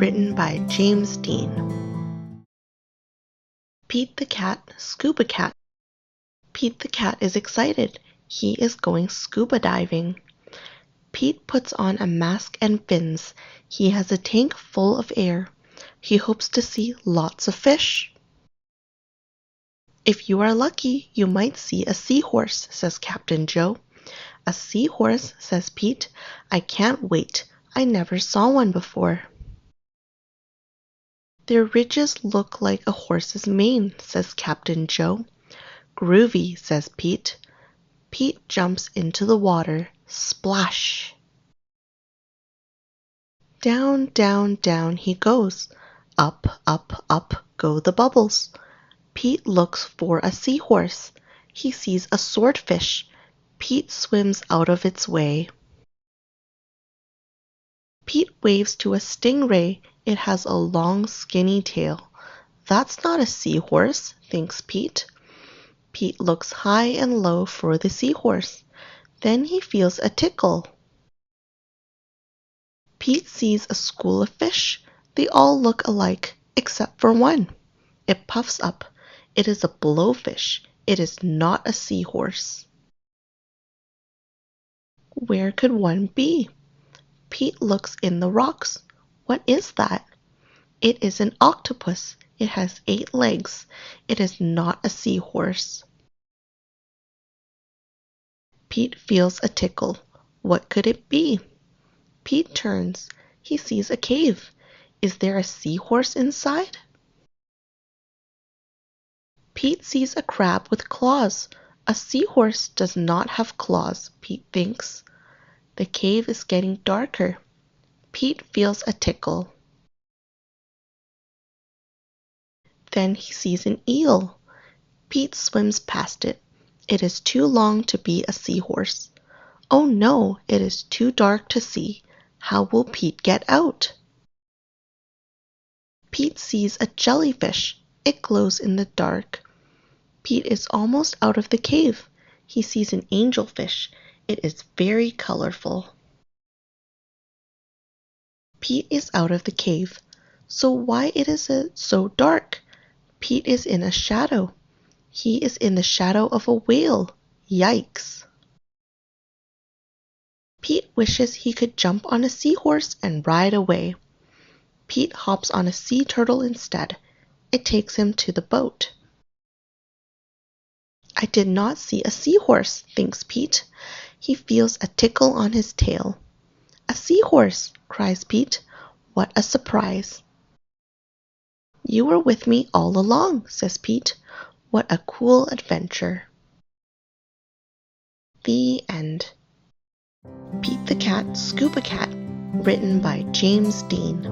written by James Dean. Pete the Cat, Scuba-Cat. Pete the Cat is excited. He is going scuba diving. Pete puts on a mask and fins. He has a tank full of air. He hopes to see lots of fish. If you are lucky, you might see a seahorse, says Captain Joe. A seahorse, says Pete. I can't wait. I never saw one before. Their ridges look like a horse's mane, says Captain Joe. Groovy, says Pete. Pete jumps into the water. Splash! Down, down, down he goes. Up, up, up go the bubbles. Pete looks for a seahorse. He sees a swordfish. Pete swims out of its way. Pete waves to a stingray. It has a long, skinny tail. That's not a seahorse, thinks Pete. Pete looks high and low for the seahorse. Then he feels a tickle. Pete sees a school of fish. They all look alike, except for one. It puffs up. It is a blowfish. It is not a seahorse. Where could one be? Pete looks in the rocks. What is that? It is an octopus. It has 8 legs. It is not a seahorse. Pete feels a tickle. What could it be? Pete turns. He sees a cave. Is there a seahorse inside? Pete sees a crab with claws. A seahorse does not have claws, Pete thinks. The cave is getting darker. Pete feels a tickle. Then he sees an eel. Pete swims past it. It is too long to be a seahorse. Oh no, it is too dark to see. How will Pete get out? Pete sees a jellyfish. It glows in the dark. Pete is almost out of the cave. He sees an angelfish. It is very colorful. Pete is out of the cave. So why is it so dark? Pete is in a shadow. He is in the shadow of a whale. Yikes! Pete wishes he could jump on a seahorse and ride away. Pete hops on a sea turtle instead. It takes him to the boat. I did not see a seahorse, thinks Pete. He feels a tickle on his tail. A seahorse, cries Pete. What a surprise. You were with me all along, says Pete. What a cool adventure. The end. Pete the Cat, Scuba-Cat, written by James Dean.